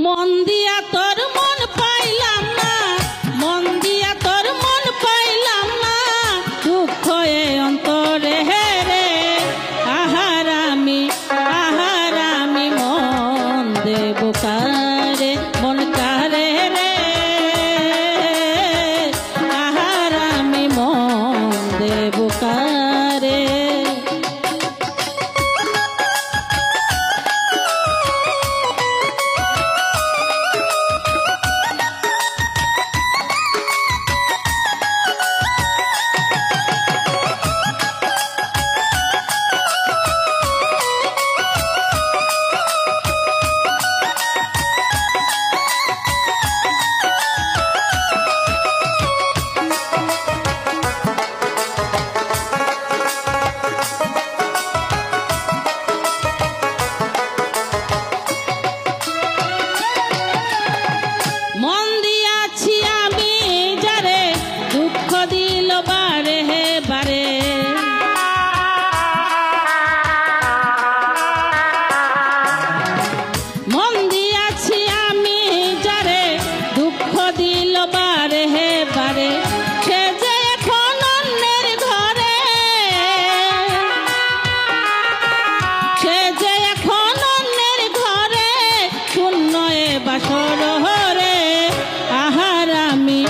মন দিয়া তোর মন পাইলাম না, মন দিয়া তোর মন পাইলাম না, দুঃখ এ অন্তরে হে রে। আহার আমি মন দেব কারে, মন